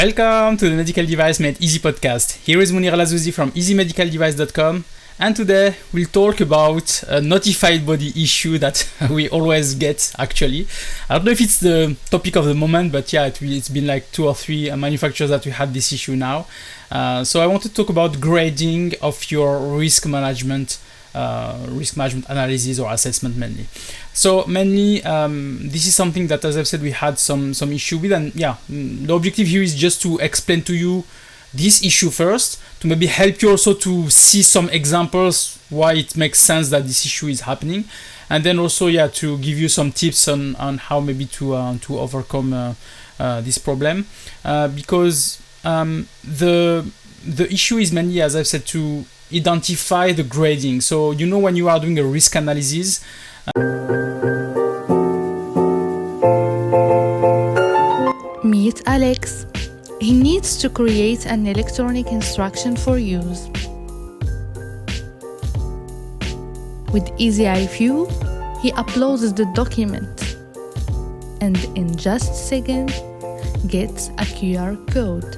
Welcome to the Medical Device Made Easy podcast. Here is Monir El Azzouzi from easymedicaldevice.com, and today we'll talk about a notified body issue that we always get actually. I don't know if it's the topic of the moment, but yeah, it's been like 2 or 3 manufacturers that we had this issue now. So I want to talk about grading of your risk management analysis or assessment mainly. So mainly this is something that, as I've said, we had some issue with, and yeah, the objective here is just to explain to you this issue first, to maybe help you also to see some examples why it makes sense that this issue is happening, and then also to give you some tips on how maybe to overcome this problem, because the issue is mainly, as I've said, to identify the grading. So when you are doing a risk analysis, meet Alex. He needs to create an electronic instruction for use. With EasyIFU, he uploads the document and in just a second gets a QR code.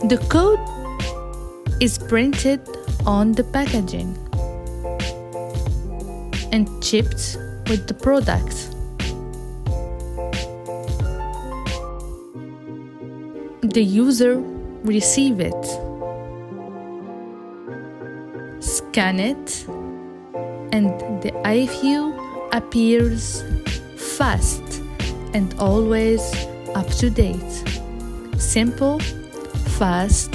The code is printed on the packaging and shipped with the product. The user receives it, scan it, and the IFU appears fast and always up to date. Simple, fast,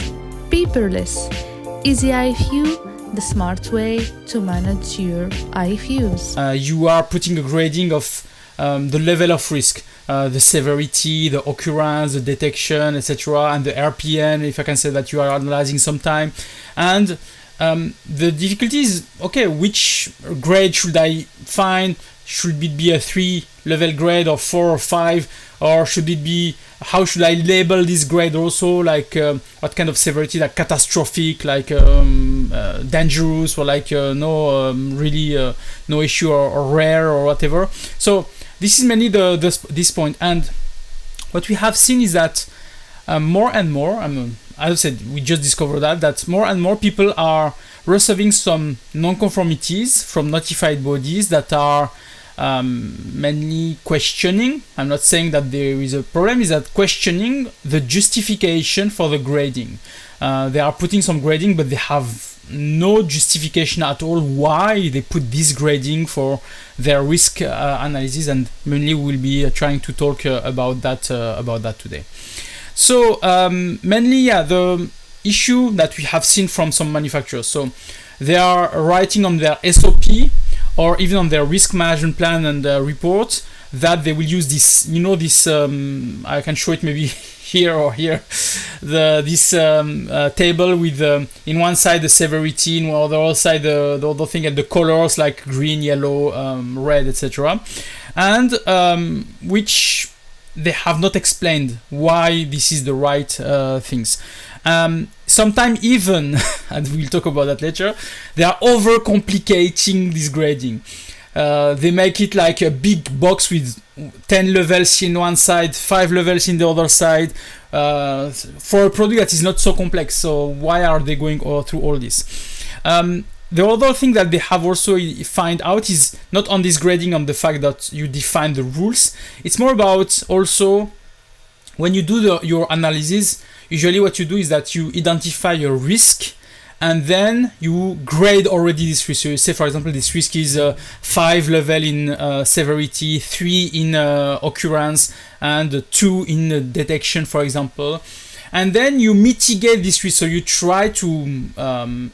paperless. EasyIFU, the smart way to manage your IFUs. You are putting a grading of the level of risk, the severity, the occurrence, the detection, etc., and the RPN, if I can say that you are analyzing sometime. And the difficulty is, okay, which grade should I find? Should it be a 3-level grade or 4 or 5? Or should it be, how should I label this grade also? Like what kind of severity, like catastrophic, like dangerous, or like no issue, or rare, or whatever. So this is mainly this point. And what we have seen is that more and more, as I said, we just discovered that more and more people are receiving some non-conformities from notified bodies that are mainly questioning. I'm not saying that there is a problem, is that questioning the justification for the grading. They are putting some grading, but they have no justification at all why they put this grading for their risk analysis, and mainly we'll be trying to talk about that today. So mainly, the issue that we have seen from some manufacturers. So they are writing on their SOP or even on their risk management plan and report that they will use this, I can show it maybe here or here, this table with in one side the severity, in the other side the other thing, and the colors like green, yellow, red, etc. And which they have not explained why this is the right things. Sometimes even, and we'll talk about that later, they are overcomplicating this grading. They make it like a big box with 10 levels in one side, 5 levels in the other side, for a product that is not so complex. So why are they going through all this? The other thing that they have also find out is not on this grading, on the fact that you define the rules. It's more about also when you do your analysis. Usually what you do is that you identify your risk, and then you grade already this risk. So you say, for example, this risk is 5 level in severity, 3 in occurrence, and 2 in detection, for example. And then you mitigate this risk. So you try to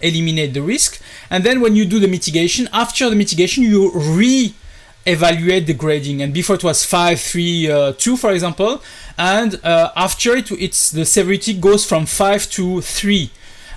eliminate the risk. And then when you do the mitigation, after the mitigation, you re-evaluate the grading. And before it was 5, 3, 2, for example. And after it's the severity goes from 5 to 3.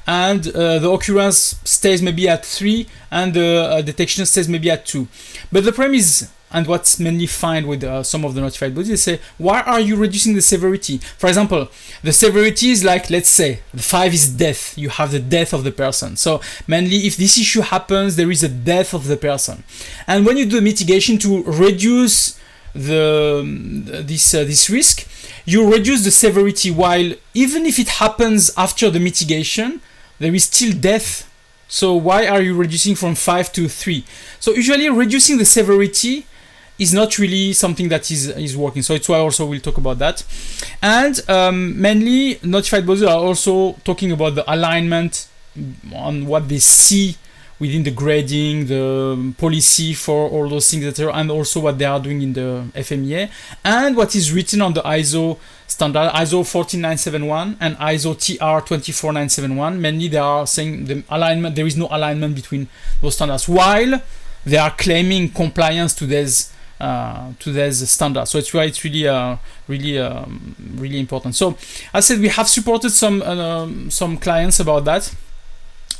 And the occurrence stays maybe at 3, and the detection stays maybe at 2. But the problem is, and what's mainly found with some of the notified bodies, they say, why are you reducing the severity? For example, the severity is like, let's say, the 5 is death. You have the death of the person. So mainly, if this issue happens, there is a death of the person. And when you do mitigation to reduce this risk, you reduce the severity, while even if it happens after the mitigation, there is still death. So why are you reducing from 5 to 3? So usually reducing the severity is not really something that is working. So it's why also we'll talk about that. And mainly notified bodies are also talking about the alignment on what they see within the grading, the policy for all those things, etc., and also what they are doing in the FMEA, and what is written on the ISO standard, ISO 14971 and ISO TR 24971. Mainly they are saying the alignment, there is no alignment between those standards, while they are claiming compliance to these standards. So it's why it's really really important. So as I said, we have supported some clients about that,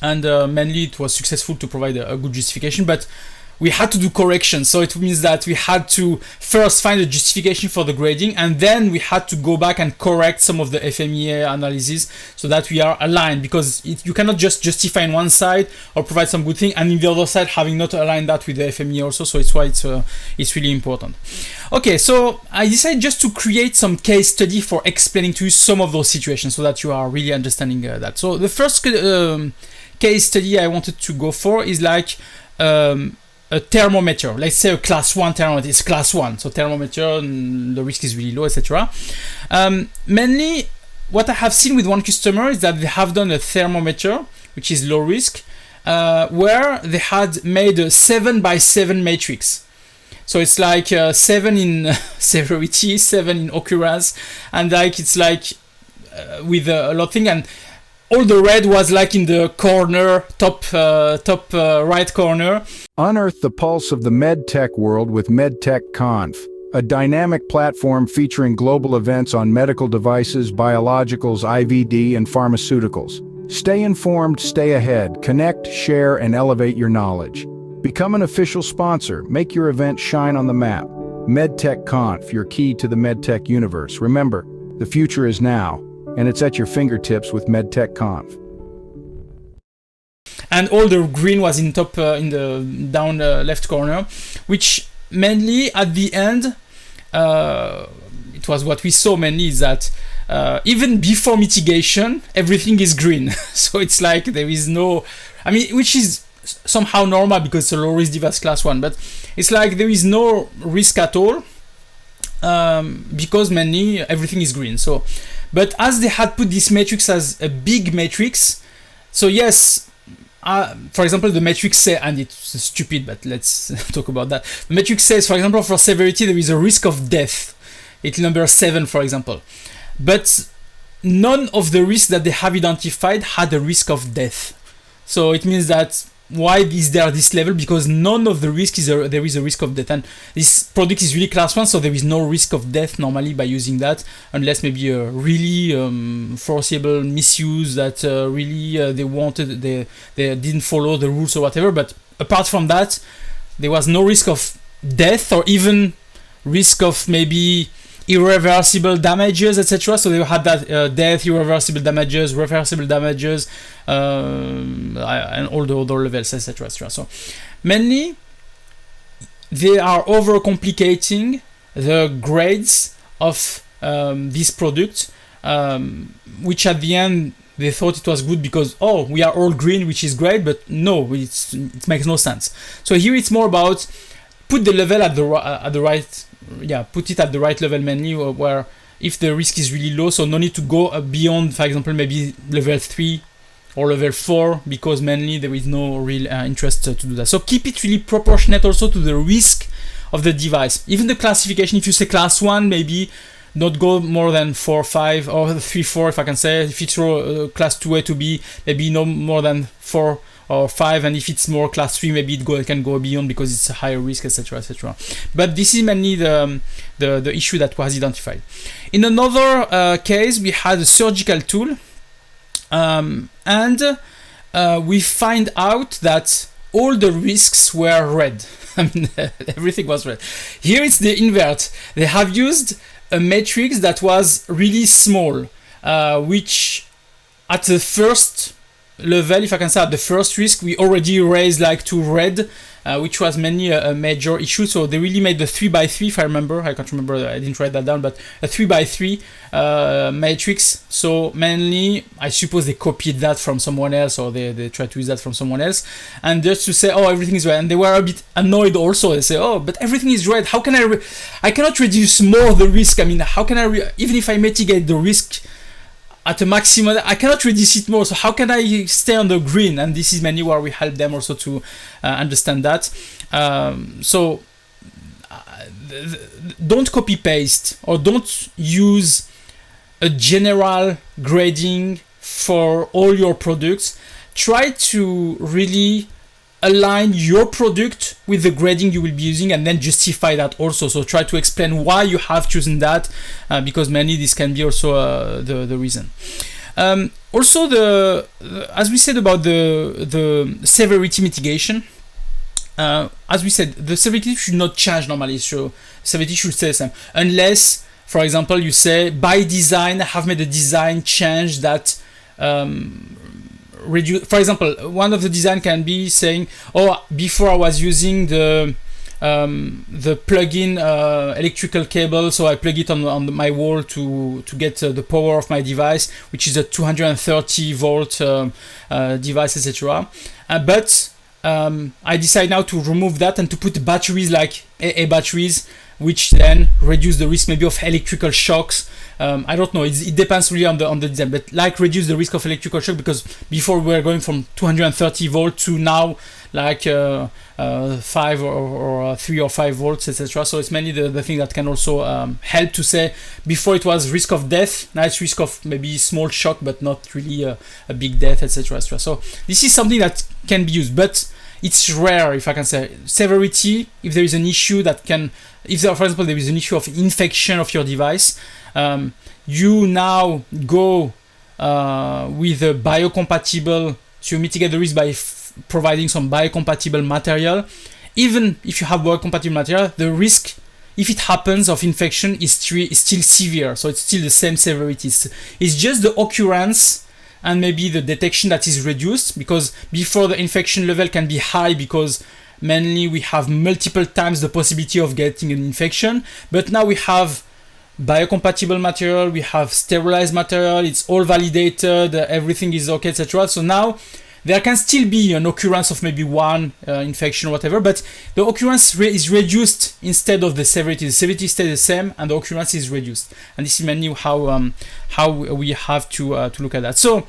and mainly it was successful to provide a good justification, but we had to do corrections. So it means that we had to first find a justification for the grading, and then we had to go back and correct some of the FMEA analysis so that we are aligned, because you cannot just justify on one side or provide some good thing and in the other side having not aligned that with the FMEA also. So it's why it's really important. Okay, so I decided just to create some case study for explaining to you some of those situations so that you are really understanding that. So the first case study I wanted to go for is like a thermometer. Let's say a class 1 thermometer. It's class 1, so thermometer, the risk is really low, etc. Mainly what I have seen with one customer is that they have done a thermometer which is low risk, where they had made a 7x7 matrix. So it's like 7 in severity, 7 in occurrence, and like it's like with a lot of thing, and all the red was like in the corner, top right corner. Unearth the pulse of the medtech world with MedTech Conf, a dynamic platform featuring global events on medical devices, biologicals, IVD, and pharmaceuticals. Stay informed, stay ahead, connect, share, and elevate your knowledge. Become an official sponsor. Make your event shine on the map. MedTech Conf, your key to the medtech universe. Remember, the future is now, and it's at your fingertips with MedTech Conf. And all the green was in top in the down left corner, which mainly at the end it was what we saw mainly is that even before mitigation everything is green. So it's like there is no, I mean, which is somehow normal because it's a low risk device class 1, but it's like there is no risk at all because mainly everything is green. So but as they had put this matrix as a big matrix, so yes, for example, the matrix says, and it's stupid, but let's talk about that. The matrix says, for example, for severity, there is a risk of death. It's number 7, for example. But none of the risks that they have identified had a risk of death. So it means that why is there this level? Because none of the risk there is a risk of death, and this product is really class 1, so there is no risk of death normally by using that, unless maybe a really foreseeable misuse that really they wanted, they didn't follow the rules or whatever. But apart from that, there was no risk of death or even risk of maybe irreversible damages, etc. So they had that death, irreversible damages, reversible damages, and all the other levels, etc. etc. So mainly they are overcomplicating the grades of this product, which at the end they thought it was good because we are all green, which is great, but no, it makes no sense. So here it's more about put the level at the right. Yeah, put it at the right level mainly, where if the risk is really low, so no need to go beyond, for example, maybe level 3 or level 4, because mainly there is no real interest to do that. So keep it really proportionate also to the risk of the device. Even the classification, if you say class 1, maybe not go more than 4, 5, or 3, 4, if I can say. If it's class 2A to B, maybe no more than 4 or 5, and if it's more class 3, maybe it can go beyond because it's a higher risk, etc., etc. But this is mainly the issue that was identified. In another case, we had a surgical tool, and we find out that all the risks were red. I mean, everything was red. Here it's the invert. They have used a matrix that was really small, which at the first level, if I can say, at the first risk, we already raised like to red which was mainly a major issue. So they really made the 3x3, if I remember. I can't remember, I didn't write that down, but a 3x3 matrix. So mainly, I suppose they copied that from someone else, or they tried to use that from someone else. And just to say, oh, everything is red. And they were a bit annoyed also. They say, oh, but everything is red. How can I cannot reduce more the risk. I mean, how can even if I mitigate the risk at a maximum, I cannot reduce it more. So how can I stay on the green? And this is mainly where we help them also to understand that. Don't copy paste, or don't use a general grading for all your products. Try to really align your product with the grading you will be using, and then justify that also. So try to explain why you have chosen that, because mainly this can be also the reason. Also, as we said about the severity mitigation, as we said, the severity should not change normally. So severity should stay the same, unless, for example, you say by design, I have made a design change that reduce. For example, one of the design can be saying, oh, before I was using the plug-in electrical cable, so I plug it on my wall to get the power of my device, which is a 230 volt device, etc. But I decide now to remove that and to put batteries like AA batteries, which then reduce the risk maybe of electrical shocks. I don't know, it depends really on the design, but like reduce the risk of electrical shock, because before we were going from 230 volt to now like 5 or 3 or 5 volts, etc. So it's mainly the thing that can also help to say, before it was risk of death, now it's risk of maybe small shock, but not really a big death, etc. So this is something that can be used, but it's rare, if I can say. Severity, if there is an issue that can, if there, for example, there is an issue of infection of your device, you now go with a biocompatible, so you mitigate the risk by providing some biocompatible material. Even if you have biocompatible material, the risk, if it happens, of infection is still severe, so it's still the same severity. It's just the occurrence and maybe the detection that is reduced, because before the infection level can be high, because mainly we have multiple times the possibility of getting an infection, but now we have biocompatible material, we have sterilized material, it's all validated, everything is okay, etc. So now there can still be an occurrence of maybe one infection or whatever, but the occurrence is reduced instead of the severity. The severity stays the same and the occurrence is reduced. And this is mainly how we have to look at that. So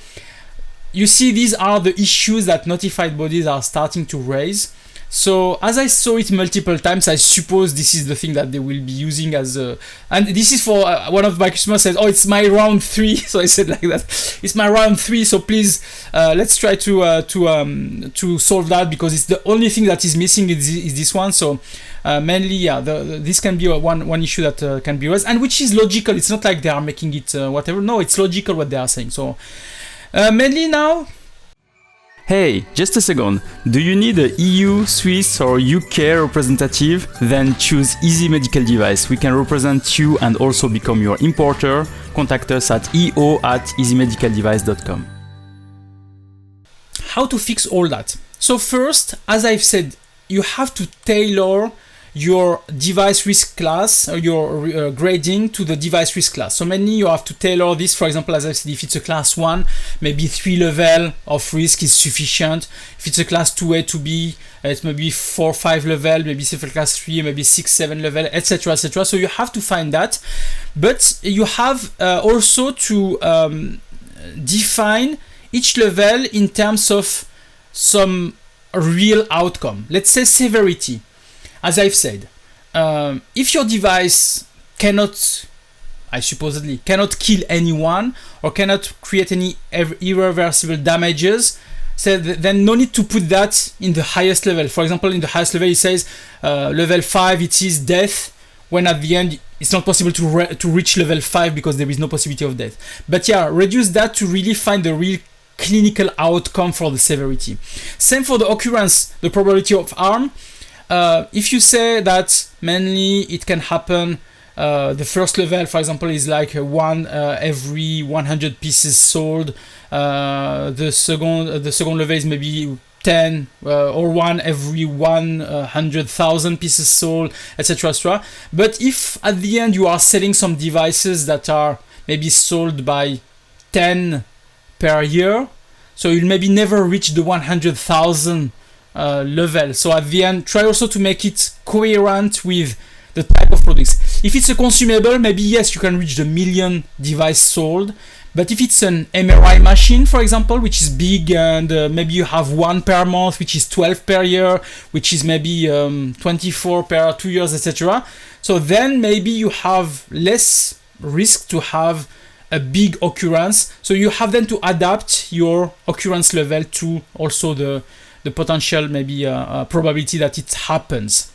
you see, these are the issues that notified bodies are starting to raise. So as I saw it multiple times, I suppose this is the thing that they will be using as a, and this is for one of my customers says, oh, it's my round 3. So I said like that, it's my round 3. So please, let's try to solve that, because it's the only thing that is missing is this one. So mainly, yeah, this can be one issue that can be raised, and which is logical. It's not like they are making it whatever. No, it's logical what they are saying. So mainly now. Hey, just a second. Do you need a EU, Swiss or UK representative? Then choose Easy Medical Device. We can represent you and also become your importer. Contact us at eo@easymedicaldevice.com. How to fix all that? So first, as I've said, you have to tailor your device risk class or your grading to the device risk class. So mainly you have to tailor this. For example, as I said, if it's a class 1, maybe 3 level of risk is sufficient. If it's a class 2A, 2B, it's maybe 4, 5 level, maybe it's a class 3, maybe 6, 7 level, etc., etc. So you have to find that. But you have also to define each level in terms of some real outcome. Let's say severity. As I've said, if your device supposedly cannot kill anyone or cannot create any irreversible damages, so then no need to put that in the highest level. For example, in the highest level, it says level 5, it is death, when at the end, it's not possible to reach level 5 because there is no possibility of death. But yeah, reduce that to really find the real clinical outcome for the severity. Same for the occurrence, the probability of harm. If you say that mainly it can happen, the first level, for example, is like one every 100 pieces sold. The second level is maybe 10 or 1 every 100,000 pieces sold, etc., etc. But if at the end you are selling some devices that are maybe sold by 10 per year, so you'll maybe never reach the 100,000 level. So at the end, try also to make it coherent with the type of products. If it's a consumable, maybe yes, you can reach the million device sold. But if it's an MRI machine, for example, which is big, and maybe you have 1 per month, which is 12 per year, which is maybe 24 per 2 years, etc. So then maybe you have less risk to have a big occurrence. So you have then to adapt your occurrence level to also the potential maybe probability that it happens.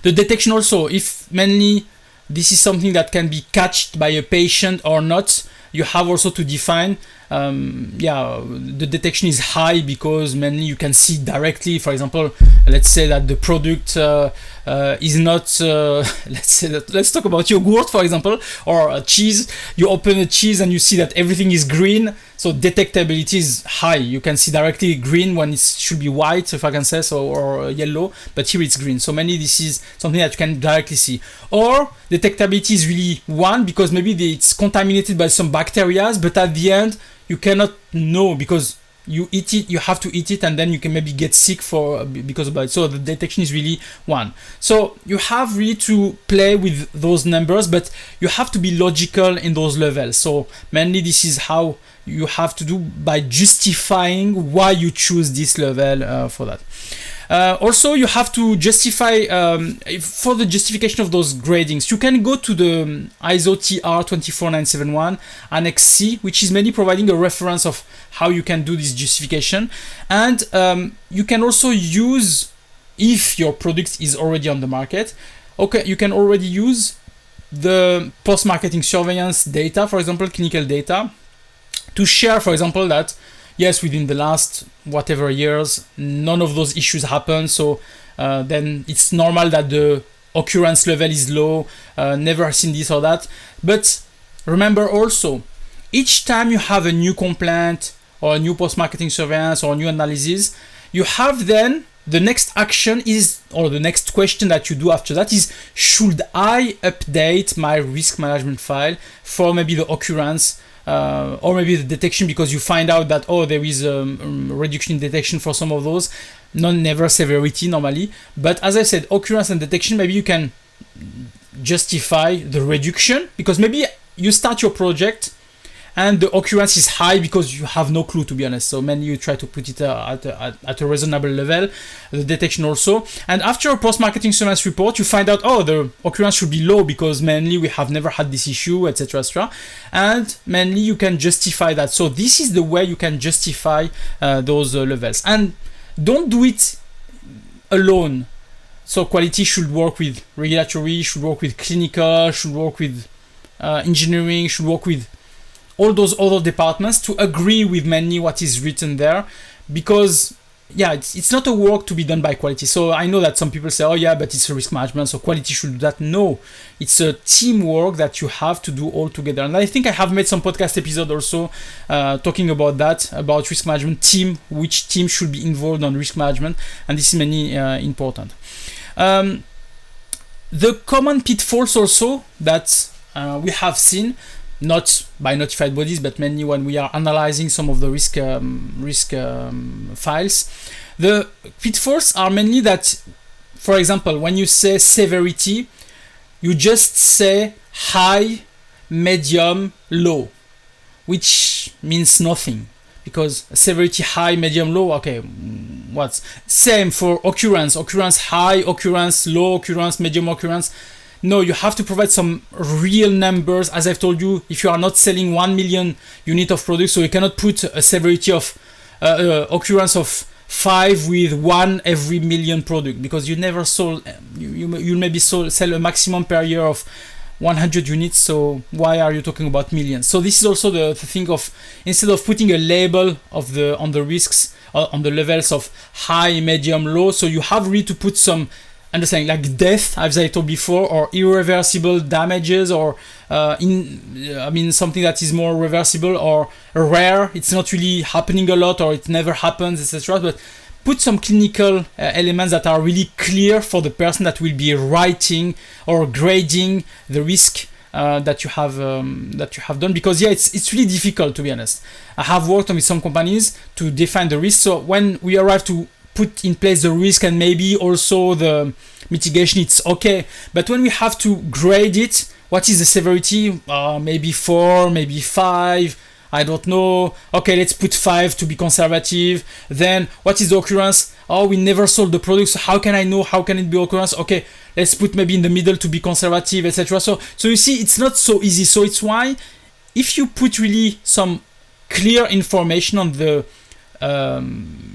The detection also, if mainly this is something that can be catched by a patient or not, you have also to define, the detection is high because mainly you can see directly. For example, let's say that the product is not, let's talk about yogurt, for example, or cheese. You open a cheese and you see that everything is green. So detectability is high. You can see directly green when it should be white, if I can say so, or yellow, but here it's green. So mainly this is something that you can directly see. Or detectability is really 1 because maybe it's contaminated by some bacteria, but at the end you cannot know because you eat it, you have to eat it, and then you can maybe get sick because of it. So the detection is really 1. So you have really to play with those numbers, but you have to be logical in those levels. So mainly this is how you have to do by justifying why you choose this level for that. Also, you have to justify for the justification of those gradings. You can go to the ISO TR 24971 Annex C, which is mainly providing a reference of how you can do this justification. And you can also use, if your product is already on the market, okay, you can already use the post-marketing surveillance data, for example, clinical data, to share, for example, that yes, within the last whatever years, none of those issues happen. So then it's normal that the occurrence level is low, never seen this or that. But remember also, each time you have a new complaint or a new post-marketing surveillance or a new analysis, you have then the next action is, or the next question that you do after that is, should I update my risk management file for maybe the occurrence or maybe the detection, because you find out that there is a reduction in detection for some of those, never severity normally. But as I said, occurrence and detection, maybe you can justify the reduction because maybe you start your project and the occurrence is high because you have no clue, to be honest. So mainly you try to put it at a reasonable level, the detection also. And after a post-marketing surveillance report, you find out, the occurrence should be low because mainly we have never had this issue, etc., etc. And mainly you can justify that. So this is the way you can justify those levels. And don't do it alone. So quality should work with regulatory, should work with clinical, should work with engineering, should work with all those other departments to agree with mainly what is written there, because it's not a work to be done by quality. So I know that some people say, but it's a risk management, so quality should do that. No, it's a teamwork that you have to do all together. And I think I have made some podcast episode also talking about that, about risk management team, which team should be involved on risk management, and this is mainly important. The common pitfalls also that we have seen, not by notified bodies, but mainly when we are analyzing some of the risk files. The pitfalls are mainly that, for example, when you say severity, you just say high, medium, low, which means nothing, because severity high, medium, low, okay, what's same for occurrence high, occurrence low, occurrence medium, occurrence. No, you have to provide some real numbers. As I've told you, if you are not selling 1 million unit of products, so you cannot put a severity of occurrence of 5 with 1 every million product, because you never sold, you maybe sell a maximum per year of 100 units, so why are you talking about millions? So this is also the thing of, instead of putting a label of on the risks, on the levels of high, medium, low, so you have really to put some understanding, like death, as I told before, or irreversible damages, or something that is more reversible or rare. It's not really happening a lot, or it never happens, etc. But put some clinical elements that are really clear for the person that will be writing or grading the risk that you have done, because it's really difficult, to be honest. I have worked with some companies to define the risk. So when we arrive to put in place the risk and maybe also the mitigation, it's okay. But when we have to grade it, what is the severity? Maybe 4, maybe 5. I don't know. Okay, let's put 5 to be conservative. Then what is the occurrence? Oh, we never sold the product, so how can I know? How can it be occurrence? Okay, let's put maybe in the middle to be conservative, etc. So you see, it's not so easy. So it's why if you put really some clear information on the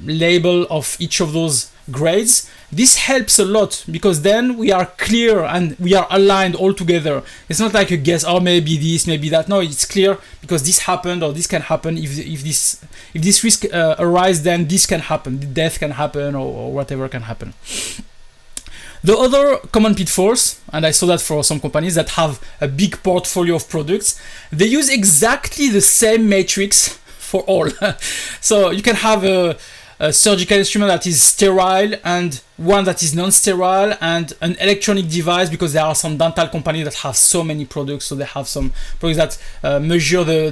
label of each of those grades, this helps a lot, because then we are clear and we are aligned all together. It's not like a guess, oh, maybe this, maybe that. No, it's clear because this happened or this can happen. If this risk arises, then this can happen. Death can happen or whatever can happen. The other common pitfalls, and I saw that for some companies that have a big portfolio of products, they use exactly the same matrix for all. So you can have a surgical instrument that is sterile and one that is non-sterile, and an electronic device, because there are some dental companies that have so many products. So they have some products that measure the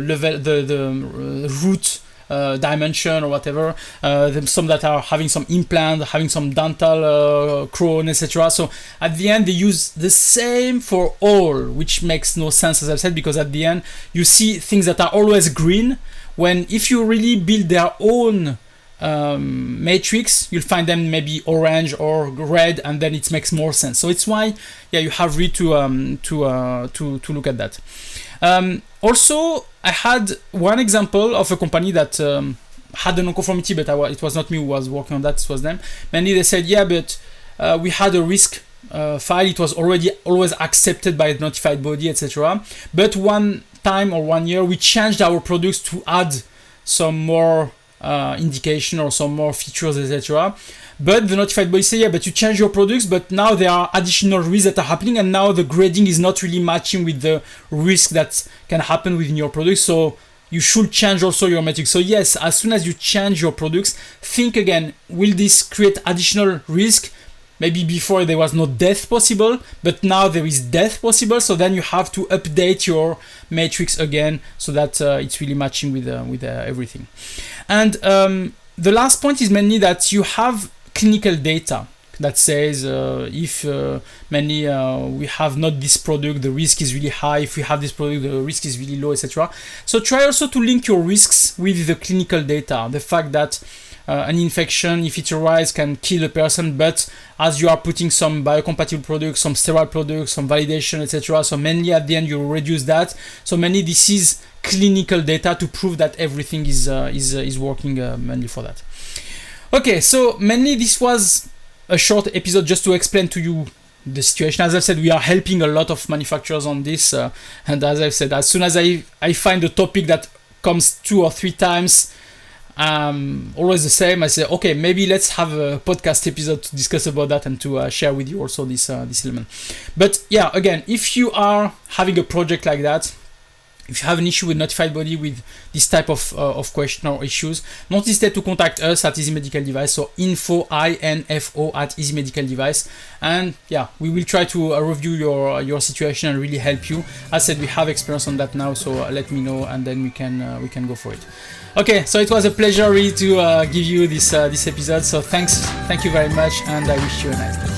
level, the root dimension or whatever. Some that are having some implant, having some dental crown, etc. So at the end they use the same for all, which makes no sense, as I said, because at the end you see things that are always green, when if you really build their own matrix, you'll find them maybe orange or red, and then it makes more sense. So it's why you have really to look at that. Also, I had one example of a company that had a non-conformity, but it was not me who was working on that, it was them. Mainly they said, but we had a risk file, it was already always accepted by the notified body, etc. But one time or 1 year we changed our products to add some more indication or some more features, etc. But the notified body say, but you change your products, but now there are additional risks that are happening, and now the grading is not really matching with the risk that can happen within your products. So you should change also your metrics. So yes, as soon as you change your products, think again, will this create additional risk? Maybe before there was no death possible, but now there is death possible. So then you have to update your matrix again so that it's really matching with everything. And the last point is mainly that you have clinical data that says if we have not this product, the risk is really high. If we have this product, the risk is really low, etc. So try also to link your risks with the clinical data. The fact that an infection, if it arises, can kill a person, but as you are putting some biocompatible products, some sterile products, some validation, etc. So mainly at the end you reduce that. So mainly this is clinical data to prove that everything is working mainly for that. Okay, so mainly this was a short episode just to explain to you the situation. As I said, we are helping a lot of manufacturers on this, and as I said, as soon as I find a topic that comes 2 or 3 times, always the same, I say, okay, maybe let's have a podcast episode to discuss about that and to share with you also this element. But yeah, again, if you are having a project like that, if you have an issue with notified body with this type of question or issues, don't hesitate to contact us at Easy Medical Device. So info at Easy Medical Device, and yeah, we will try to review your situation and really help you. As I said, we have experience on that now, so let me know, and then we can go for it. Okay, so it was a pleasure really to give you this episode. So thank you very much, and I wish you a nice day.